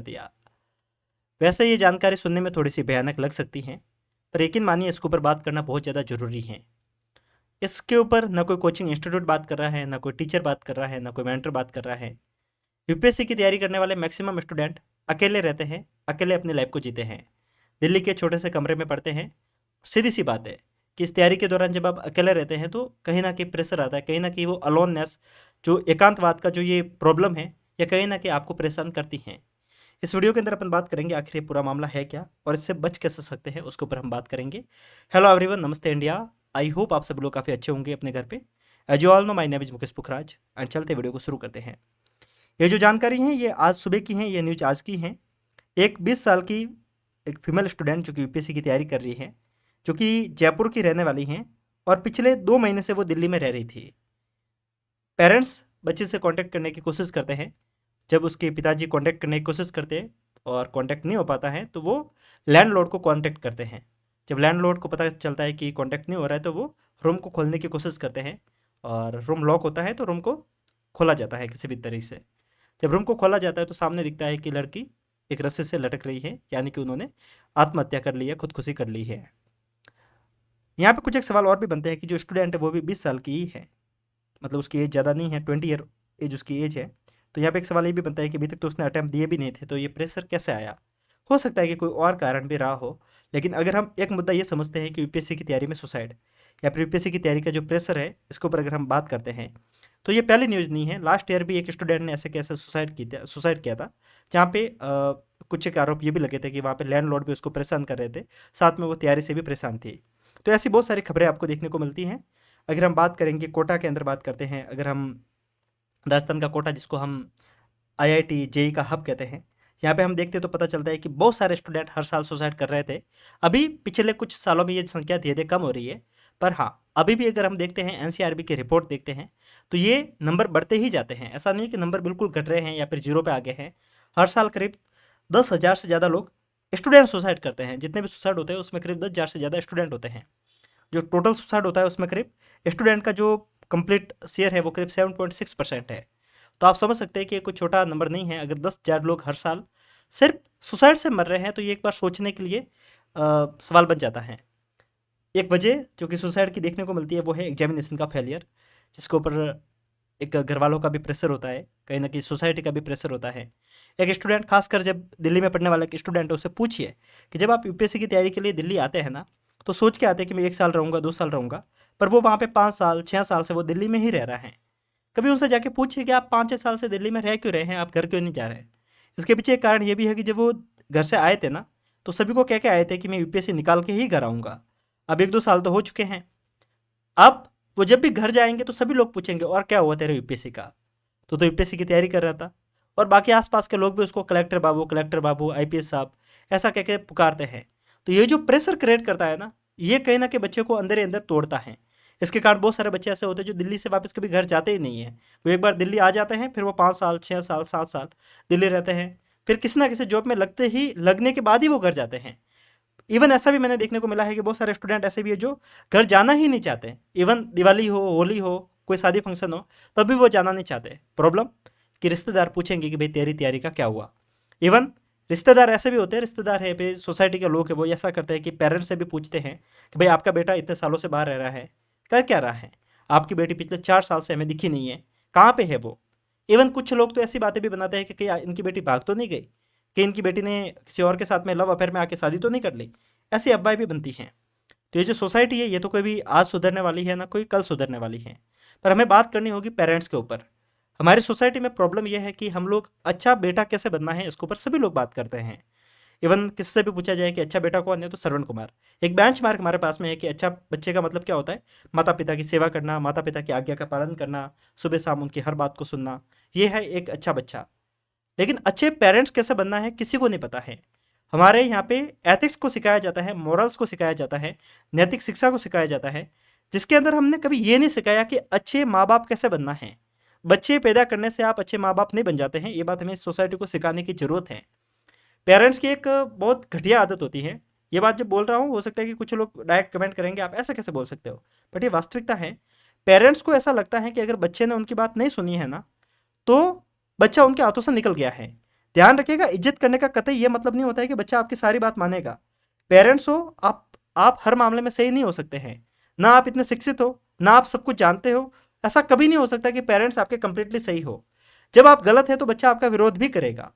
दिया। वैसे ये जानकारी सुनने में थोड़ी सी भयानक लग सकती है, पर यकीन मानिए इसके ऊपर बात करना बहुत ज़्यादा ज़रूरी है। इसके ऊपर ना कोई कोचिंग इंस्टीट्यूट बात कर रहा है, ना कोई टीचर बात कर रहा है, ना कोई मेंटर बात कर रहा है। यूपीएससी की तैयारी करने वाले मैक्सिमम स्टूडेंट अकेले रहते हैं, अकेले अपनी लाइफ को जीते हैं, दिल्ली के छोटे से कमरे में पढ़ते हैं। सीधी सी बात है कि इस तैयारी के दौरान जब आप अकेले रहते हैं तो कहीं ना कहीं प्रेशर आता है, कहीं ना कहीं वो अलोननेस, जो एकांतवाद का जो ये प्रॉब्लम है, या कहीं ना कहीं आपको परेशान करती हैं। इस वीडियो के अंदर अपन बात करेंगे आखिर ये पूरा मामला है क्या और इससे बच कैसे सकते हैं, उसके ऊपर हम बात करेंगे। Hello everyone, namaste India. I hope आप सब लोग काफ़ी अच्छे होंगे अपने घर पे। As you all know, my name is Mukesh Pukhraj and चलते वीडियो को शुरू करते हैं। ये जो जानकारी है ये आज सुबह की है, ये न्यूज आज की है। एक 20 साल की एक फीमेल स्टूडेंट जो कि यूपीएससी की तैयारी कर रही है, जो कि जयपुर की रहने वाली हैं, और पिछले 2 महीने से वो दिल्ली में रह रही थी। पेरेंट्स बच्चे से कांटेक्ट करने की कोशिश करते हैं। जब उसके पिताजी कांटेक्ट करने की कोशिश करते हैं और कांटेक्ट नहीं हो पाता है तो वो लैंडलॉर्ड को कांटेक्ट करते हैं। जब लैंडलॉर्ड को पता चलता है कि कांटेक्ट नहीं हो रहा है तो वो रूम को खोलने की कोशिश करते हैं, और रूम लॉक होता है तो रूम को खोला जाता है किसी भी तरीके से। जब रूम को खोला जाता है तो सामने दिखता है कि लड़की एक रस्सी से लटक रही है, यानी कि उन्होंने आत्महत्या कर ली है, खुदकुशी कर ली है। यहाँ पे कुछ एक सवाल और भी बनते हैं कि जो स्टूडेंट है वो भी 20 साल की ही है, मतलब उसकी एज ज़्यादा नहीं है, 20 ईयर एज उसकी एज है। तो यहाँ पे एक सवाल ये भी बनता है कि अभी तक तो उसने अटैम्प्ट दिए भी नहीं थे, तो ये प्रेशर कैसे आया। हो सकता है कि कोई और कारण भी रहा हो, लेकिन अगर हम एक मुद्दा ये समझते हैं कि यूपीएससी की तैयारी में सुसाइड या फिर यूपीएससी की तैयारी का जो प्रेशर है, इसके ऊपर अगर हम बात करते हैं तो ये पहली न्यूज़ नहीं है। लास्ट ईयर भी एक स्टूडेंट ने ऐसे कैसे सुसाइड किया था, जहाँ पे कुछ एक आरोप ये भी लगे थे कि वहाँ पे लैंडलॉर्ड भी उसको परेशान कर रहे थे, साथ में वो तैयारी से भी परेशान थी। तो ऐसी बहुत सारी खबरें आपको देखने को मिलती हैं। अगर हम बात करेंगे कोटा के अंदर बात करते हैं, अगर हम राजस्थान का कोटा, जिसको हम आईआईटी जेई का हब कहते हैं, यहाँ पे हम देखते हैं तो पता चलता है कि बहुत सारे स्टूडेंट हर साल सुसाइड कर रहे थे। अभी पिछले कुछ सालों में ये संख्या धीरे धीरे कम हो रही है, पर हाँ, अभी भी अगर हम देखते हैं एनसीआरबी की रिपोर्ट देखते हैं तो ये नंबर बढ़ते ही जाते हैं। ऐसा नहीं कि नंबर बिल्कुल घट रहे हैं या फिर जीरो पे आ गए हैं। हर साल करीब 10,000 से ज़्यादा लोग स्टूडेंट सुसाइड करते हैं। जितने भी सुसाइड होते हैं उसमें करीब 10,000 से ज़्यादा स्टूडेंट होते हैं। जो टोटल सुसाइड होता है उसमें करीब स्टूडेंट का जो कंप्लीट शेयर है वो करीब 7.6% है। तो आप समझ सकते हैं कि ये कोई छोटा नंबर नहीं है। अगर 10,000 लोग हर साल सिर्फ सुसाइड से मर रहे हैं तो ये एक बार सोचने के लिए सवाल बन जाता है। एक वजह जो कि सुसाइड की देखने को मिलती है वो है एग्जामिनेशन का फेलियर, जिसके ऊपर एक घर वालों का भी प्रेशर होता है, कहीं ना कहीं सोसाइटी का भी प्रेशर होता है। एक स्टूडेंट, खासकर जब दिल्ली में पढ़ने वाला एक स्टूडेंट है, उससे पूछिए कि जब आप यूपीएससी की तैयारी के लिए दिल्ली आते हैं ना, तो सोच के आते हैं कि मैं 1 साल रहूँगा, 2 साल रहूँगा, पर वो वहाँ पे 5 साल 6 साल से वो दिल्ली में ही रह रहा है। कभी उनसे जाके पूछिए कि आप 5-6 साल से दिल्ली में रह क्यों रहे हैं, आप घर क्यों नहीं जा रहे हैं। इसके पीछे एक कारण ये भी है कि जब वो घर से आए थे ना, तो सभी को कह के आए थे कि मैं यूपीएससी निकाल के ही घर आऊँगा। अब 1-2 साल तो हो चुके हैं। अब वो जब भी घर जाएंगे तो सभी लोग पूछेंगे और क्या हुआ तेरे यूपीएससी का, तो यूपीएससी की तैयारी कर रहा था। और बाकी आसपास के लोग भी उसको कलेक्टर बाबू, आईपीएस साहब ऐसा कह के पुकारते हैं। तो ये जो प्रेशर क्रिएट करता है ना, ये कहीं ना कहीं बच्चे को अंदर ही अंदर तोड़ता है। इसके कारण बहुत सारे बच्चे ऐसे होते हैं जो दिल्ली से वापस कभी घर जाते ही नहीं है। वो एक बार दिल्ली आ जाते हैं, फिर वो 5 साल 6 साल 7 साल दिल्ली रहते हैं, फिर किसी ना किसी जॉब में लगने के बाद ही वो घर जाते हैं। इवन ऐसा भी मैंने देखने को मिला है कि बहुत सारे स्टूडेंट ऐसे भी है जो घर जाना ही नहीं चाहते। इवन दिवाली हो, होली हो, कोई शादी फंक्शन हो, तब भी वो जाना नहीं चाहते। प्रॉब्लम कि रिश्तेदार पूछेंगे कि भाई तेरी तैयारी का क्या हुआ। इवन रिश्तेदार ऐसे भी होते हैं, रिश्तेदार है भाई, सोसाइटी के लोग हैं, वो ऐसा करते हैं कि पेरेंट्स से भी पूछते हैं कि भाई आपका बेटा इतने सालों से बाहर रह रहा है, कर क्या रहा है, आपकी बेटी पिछले 4 साल से हमें दिखी नहीं है, कहाँ पे है वो। इवन कुछ लोग तो ऐसी बातें भी बनाते हैं कि कहीं इनकी बेटी भाग तो नहीं गई, कि इनकी बेटी ने किसी और के साथ में लव अफेयर में आके शादी तो नहीं कर ली। ऐसी अफवाहें भी बनती हैं। तो ये जो सोसाइटी है ये तो कभी आज सुधरने वाली है ना कोई कल सुधरने वाली है। पर हमें बात करनी होगी पेरेंट्स के ऊपर। हमारी सोसाइटी में प्रॉब्लम यह है कि हम लोग अच्छा बेटा कैसे बनना है इसके ऊपर सभी लोग बात करते हैं। इवन किसी से भी पूछा जाए कि अच्छा बेटा कौन है, तो श्रवण कुमार एक बेंच मार्क हमारे पास में है कि अच्छा बच्चे का मतलब क्या होता है। माता पिता की सेवा करना, माता पिता की आज्ञा का पालन करना, सुबह शाम उनकी हर बात को सुनना, ये है एक अच्छा बच्चा। लेकिन अच्छे पेरेंट्स कैसे बनना है किसी को नहीं पता है। हमारे यहाँ पे एथिक्स को सिखाया जाता है, मॉरल्स को सिखाया जाता है, नैतिक शिक्षा को सिखाया जाता है, जिसके अंदर हमने कभी ये नहीं सिखाया कि अच्छे माँ बाप कैसे बनना है। बच्चे पैदा करने से आप अच्छे माँ बाप नहीं बन जाते हैं, ये बात हमें सोसाइटी को सिखाने की ज़रूरत है। पेरेंट्स की एक बहुत घटिया आदत होती है। ये बात जब बोल रहा हूँ हो सकता है कि कुछ लोग डायरेक्ट कमेंट करेंगे आप ऐसा कैसे बोल सकते हो, बट ये वास्तविकता है। पेरेंट्स को ऐसा लगता है कि अगर बच्चे ने उनकी बात नहीं सुनी है ना, तो बच्चा उनके हाथों से निकल गया है। ध्यान रखिएगा, इज्जत करने का कतई ये मतलब नहीं होता है कि बच्चा आपकी सारी बात मानेगा। पेरेंट्स हो आप हर मामले में सही नहीं हो सकते हैं। ना आप इतने शिक्षित हो, ना आप सब कुछ जानते हो। ऐसा कभी नहीं हो सकता कि पेरेंट्स आपके कंप्लीटली सही हो। जब आप गलत है तो बच्चा आपका विरोध भी करेगा।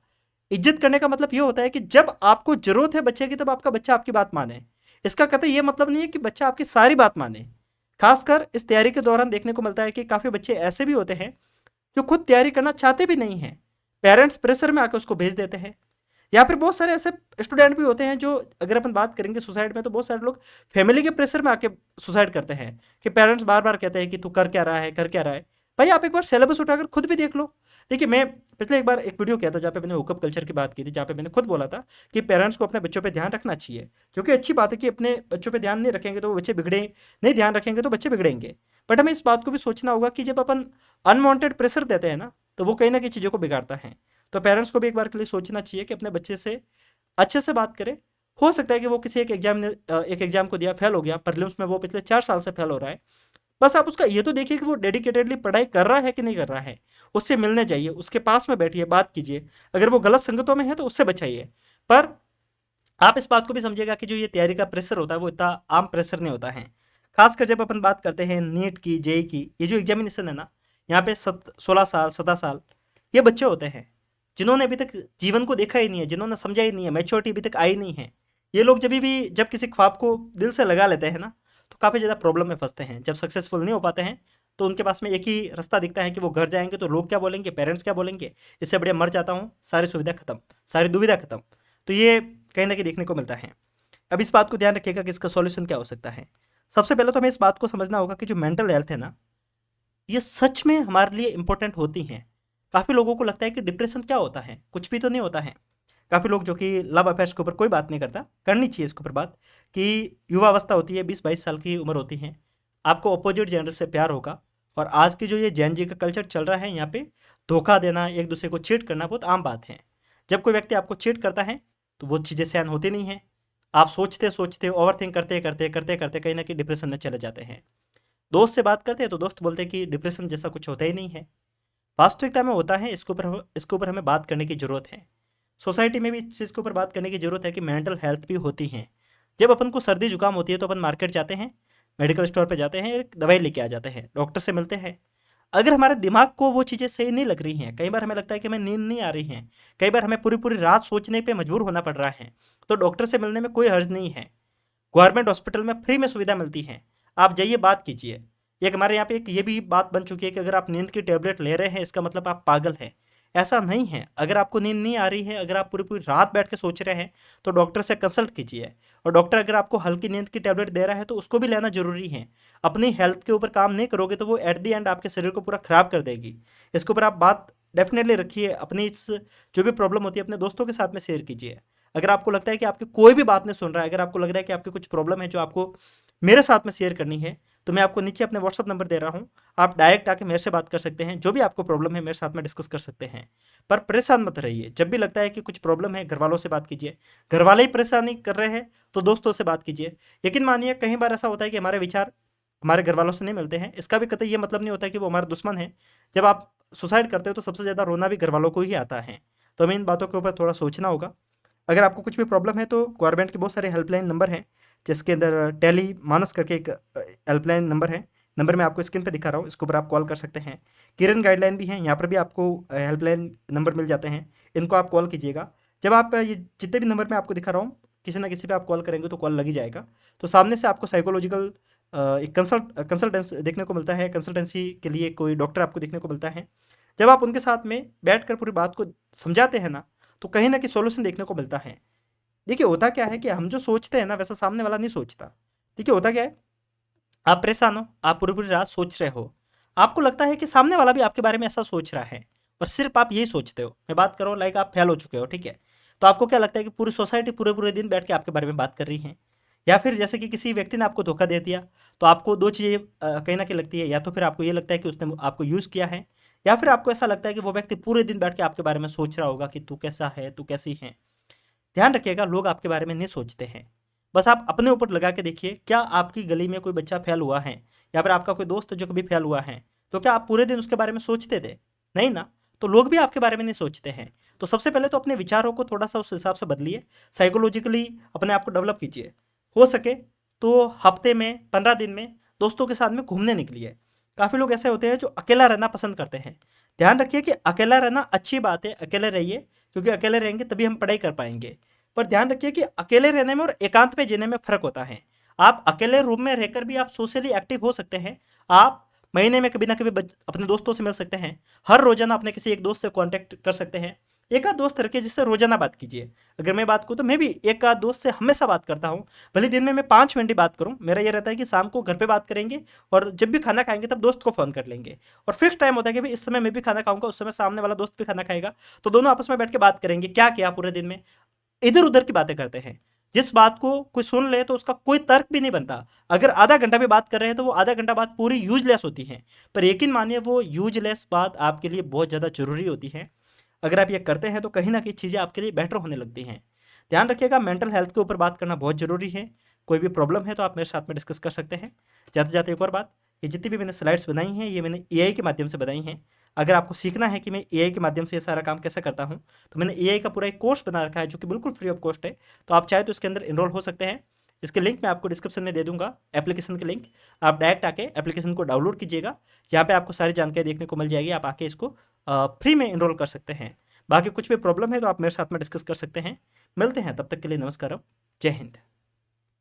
इज्जत करने का मतलब ये होता है कि जब आपको जरूरत है बच्चे की, तब आपका बच्चा आपकी बात माने। इसका कतई ये मतलब नहीं है कि बच्चा आपकी सारी बात माने। खासकर इस तैयारी के दौरान देखने को मिलता है कि काफ़ी बच्चे ऐसे भी होते हैं जो खुद तैयारी करना चाहते भी नहीं हैं, पेरेंट्स प्रेशर में आकर उसको भेज देते हैं। या फिर बहुत सारे ऐसे स्टूडेंट भी होते हैं जो, अगर अपन बात करेंगे सुसाइड में, तो बहुत सारे लोग फैमिली के प्रेशर में आके सुसाइड करते हैं कि पेरेंट्स बार बार कहते हैं कि तू कर क्या रहा है, कर क्या रहा है। भाई आप एक बार सिलेबस उठाकर खुद भी देख लो। देखिए, मैं पिछले एक बार एक वीडियो किया था जहाँ पे मैंने हुकअप कल्चर की बात की थी, जहाँ पे मैंने खुद बोला था कि पेरेंट्स को अपने बच्चों पे ध्यान रखना चाहिए। क्योंकि अच्छी बात है कि अपने बच्चों पे ध्यान नहीं रखेंगे तो वो बच्चे बिगड़े, नहीं ध्यान रखेंगे तो बच्चे बिगड़ेंगे। बट हमें इस बात को भी सोचना होगा कि जब अपन अनवांटेड प्रेशर देते हैं ना, तो वो कहीं ना कहीं चीज़ों को बिगाड़ता है। तो पेरेंट्स को भी एक बार के लिए सोचना चाहिए कि अपने बच्चे से अच्छे से बात करें। हो सकता है कि वो किसी एक एग्जाम को दिया, फेल हो गया, प्रीलिम्स में वो पिछले 4 साल से फेल हो रहा है। बस आप उसका ये तो देखिए कि वो डेडिकेटेडली पढ़ाई कर रहा है कि नहीं कर रहा है। उससे मिलने जाइए, उसके पास में बैठिए, बात कीजिए। अगर वो गलत संगतों में है तो उससे बचाइए। पर आप इस बात को भी समझिएगा कि जो ये तैयारी का प्रेशर होता है वो इतना आम प्रेशर नहीं होता है। खासकर जब अपन बात करते हैं नीट की, जेई की, ये जो एग्जामिनेशन है ना, यहाँ पे 16 साल 17 साल ये बच्चे होते हैं जिन्होंने अभी तक जीवन को देखा ही नहीं है, जिन्होंने समझा ही नहीं है, मैच्योरिटी अभी तक आई नहीं है। ये लोग जब किसी ख्वाब को दिल से लगा लेते हैं ना, तो काफ़ी ज़्यादा प्रॉब्लम में फंसते हैं। जब सक्सेसफुल नहीं हो पाते हैं तो उनके पास में एक ही रास्ता दिखता है कि वो घर जाएंगे तो लोग क्या बोलेंगे, पेरेंट्स क्या बोलेंगे, इससे बढ़िया मर जाता हूँ, सारी सुविधा खत्म, सारी दुविधा खत्म। तो ये कहीं ना कहीं देखने को मिलता है। अब इस बात को ध्यान रखिएगा कि इसका सॉल्यूशन क्या हो सकता है। सबसे पहले तो हमें इस बात को समझना होगा कि जो मेंटल हेल्थ है ना, ये सच में हमारे लिए इंपॉर्टेंट होती हैं। काफ़ी लोगों को लगता है कि डिप्रेशन क्या होता है, कुछ भी तो नहीं होता है। काफ़ी लोग जो कि लव अफेयर्स के ऊपर कोई बात नहीं करता, करनी चाहिए इसके ऊपर बात, कि युवा अवस्था होती है, 20-22 साल की उम्र होती है, आपको अपोजिट जेंडर से प्यार होगा। और आज की जो ये जेन जी का कल्चर चल रहा है, यहाँ पे धोखा देना, एक दूसरे को चीट करना बहुत आम बात है। जब कोई व्यक्ति आपको चीट करता है तो वो चीज़ें सहन होती नहीं हैं। आप सोचते सोचते, ओवर थिंक करते करते करते करते कहीं ना कहीं डिप्रेशन में चले जाते हैं। दोस्त से बात करते हैं तो दोस्त बोलते हैं कि डिप्रेशन जैसा कुछ होता ही नहीं है। वास्तविकता में होता है। इसके ऊपर हमें बात करने की ज़रूरत है। सोसाइटी में भी इस चीज़ के ऊपर बात करने की ज़रूरत है कि मेंटल हेल्थ भी होती है। जब अपन को सर्दी जुकाम होती है तो अपन मार्केट जाते हैं, मेडिकल स्टोर पे जाते हैं, एक दवाई लेके आ जाते हैं, डॉक्टर से मिलते हैं। अगर हमारे दिमाग को वो चीज़ें सही नहीं लग रही हैं, कई बार हमें लगता है कि हमें नींद नहीं आ रही है, कई बार हमें पूरी पूरी रात सोचने पे मजबूर होना पड़ रहा है, तो डॉक्टर से मिलने में कोई हर्ज नहीं है। गवर्नमेंट हॉस्पिटल में फ्री में सुविधा मिलती है, आप जाइए, बात कीजिए। एक हमारे यहाँ पे एक ये भी बात बन चुकी है कि अगर आप नींद की टेबलेट ले रहे हैं इसका मतलब आप पागल हैं। ऐसा नहीं है। अगर आपको नींद नहीं आ रही है, अगर आप पूरी पूरी रात बैठ के सोच रहे हैं, तो डॉक्टर से कंसल्ट कीजिए। और डॉक्टर अगर आपको हल्की नींद की टेबलेट दे रहा है तो उसको भी लेना जरूरी है। अपनी हेल्थ के ऊपर काम नहीं करोगे तो वो एट द एंड आपके शरीर को पूरा खराब कर देगी। इसके ऊपर आप बात डेफिनेटली रखिए। अपनी इस जो भी प्रॉब्लम होती है अपने दोस्तों के साथ में शेयर कीजिए। अगर आपको लगता है कि आपकी कोई भी बात नहीं सुन रहा है, अगर आपको लग रहा है कि आपकी कुछ प्रॉब्लम है जो आपको मेरे साथ में शेयर करनी है, तो मैं आपको नीचे अपने व्हाट्सअप नंबर दे रहा हूँ। आप डायरेक्ट आके मेरे से बात कर सकते हैं, जो भी आपको प्रॉब्लम है मेरे साथ में डिस्कस कर सकते हैं। पर परेशान मत रहिए। जब भी लगता है कि कुछ प्रॉब्लम है, घर वालों से बात कीजिए। घर वाले ही परेशानी कर रहे हैं तो दोस्तों से बात कीजिए। यकीन मानिए, कई बार ऐसा होता है कि हमारे विचार हमारे घर वालों से नहीं मिलते हैं। इसका भी कतई ये मतलब नहीं होता कि वो हमारे दुश्मन है। जब आप सुसाइड करते हो तो सबसे ज़्यादा रोना भी घर वालों को ही आता है। तो हमें इन बातों के ऊपर थोड़ा सोचना होगा। अगर आपको कुछ भी प्रॉब्लम है तो गवर्नमेंट के बहुत सारे हेल्पलाइन नंबर हैं, जिसके अंदर टेली मानस करके एक हेल्पलाइन नंबर है। नंबर मैं आपको स्क्रीन पे दिखा रहा हूँ, इसके ऊपर आप कॉल कर सकते हैं। किरण गाइडलाइन भी हैं, यहाँ पर भी आपको हेल्पलाइन नंबर मिल जाते हैं, इनको आप कॉल कीजिएगा। जब आप ये जितने भी नंबर मैं आपको दिखा रहा हूँ, किसी ना किसी पे आप कॉल करेंगे तो कॉल लग ही जाएगा। तो सामने से आपको साइकोलॉजिकल एक कंसल्टेंस देखने को मिलता है। कंसल्टेंसी के लिए कोई डॉक्टर आपको देखने को मिलता है। जब आप उनके साथ में बैठकर पूरी बात को समझाते हैं ना, तो कहीं ना कहीं सॉल्यूशन देखने को मिलता है। देखिए, होता क्या है कि हम जो सोचते हैं ना, वैसा सामने वाला नहीं सोचता। देखिए, होता क्या है, आप परेशान हो, आप पूरी पूरी रात सोच रहे हो, आपको लगता है कि सामने वाला भी आपके बारे में ऐसा सोच रहा है, और सिर्फ आप यही सोचते हो। मैं बात करो, लाइक आप फेल हो चुके हो, ठीक है, तो आपको क्या लगता है कि पूरी सोसाइटी पूरे पूरे दिन बैठ के आपके बारे में बात कर रही है। या फिर जैसे कि किसी व्यक्ति ने आपको धोखा दे दिया, तो आपको दो चीज़ें कहीं ना कहीं लगती है। या तो फिर आपको ये लगता है कि उसने आपको यूज़ किया है, या फिर आपको ऐसा लगता है कि वो व्यक्ति पूरे दिन बैठ के आपके बारे में सोच रहा होगा कि तू कैसा है, तू कैसी है। ध्यान रखिएगा, लोग आपके बारे में नहीं सोचते हैं। बस आप अपने ऊपर लगा के देखिए, क्या आपकी गली में कोई बच्चा फेल हुआ है, या फिर आपका कोई दोस्त जो कभी फेल हुआ है, तो क्या आप पूरे दिन उसके बारे में सोचते थे? नहीं ना। तो लोग भी आपके बारे में नहीं सोचते हैं। तो सबसे पहले तो अपने विचारों को थोड़ा सा उस हिसाब से बदलिए, साइकोलॉजिकली अपने आप को डेवलप कीजिए। हो सके तो हफ्ते में 15 दिन में दोस्तों के साथ में घूमने निकलिए। काफ़ी लोग ऐसे होते हैं जो अकेला रहना पसंद करते हैं। ध्यान रखिए कि अकेला रहना अच्छी बात है, अकेले रहिए, क्योंकि अकेले रहेंगे तभी हम पढ़ाई कर पाएंगे। पर ध्यान रखिए कि अकेले रहने में और एकांत में जीने में फ़र्क होता है। आप अकेले रूम में रहकर भी आप सोशली एक्टिव हो सकते हैं। आप महीने में कभी ना कभी अपने दोस्तों से मिल सकते हैं। हर रोज़ाना अपने किसी एक दोस्त से कांटेक्ट कर सकते हैं। एक आध दोस्त रखिए जिससे रोज़ाना बात कीजिए। अगर मैं बात करूँ तो मैं भी एक आध दोस्त से हमेशा बात करता हूँ। भले दिन में मैं 5 मिनट ही बात करूँ, मेरा ये रहता है कि शाम को घर पे बात करेंगे और जब भी खाना खाएंगे तब दोस्त को फ़ोन कर लेंगे। और फिक्स टाइम होता है कि भाई इस समय मैं भी खाना खाऊंगा, उस समय सामने वाला दोस्त भी खाना खाएगा, तो दोनों आपस में बैठ के बात करेंगे क्या किया पूरे दिन में। इधर उधर की बातें करते हैं। जिस बात को कोई सुन ले तो उसका कोई तर्क भी नहीं बनता। अगर आधा घंटा भी बात कर रहे हैं तो वो आधा घंटा बात पूरी यूजलेस होती है। पर यकीन मानिए वो यूजलेस बात आपके लिए बहुत ज़्यादा जरूरी होती है। अगर आप ये करते हैं तो कहीं ना कहीं चीज़ें आपके लिए बेटर होने लगती हैं। ध्यान रखिएगा, मेंटल हेल्थ के ऊपर बात करना बहुत ज़रूरी है। कोई भी प्रॉब्लम है तो आप मेरे साथ में डिस्कस कर सकते हैं। जाते जाते एक और बात, ये जितनी भी मैंने स्लाइड्स बनाई हैं ये मैंने एआई के माध्यम से बनाई हैं। अगर आपको सीखना है कि मैं एआई के माध्यम से ये सारा काम कैसे करता हूँ, तो मैंने एआई का पूरा एक कोर्स बना रखा है जो कि बिल्कुल फ्री ऑफ कॉस्ट है। तो आप चाहे तो इसके अंदर इनरोल हो सकते हैं। इसके लिंक मैं आपको डिस्क्रिप्शन में दे दूंगा, एप्लीकेशन के लिंक। आप डायरेक्ट आके एप्लीकेशन को डाउनलोड कीजिएगा। यहाँ पे आपको सारी जानकारी देखने को मिल जाएगी। आप आके इसको फ्री में इनरोल कर सकते हैं। बाकी कुछ भी प्रॉब्लम है तो आप मेरे साथ में डिस्कस कर सकते हैं। मिलते हैं, तब तक के लिए नमस्कार, जय हिंद।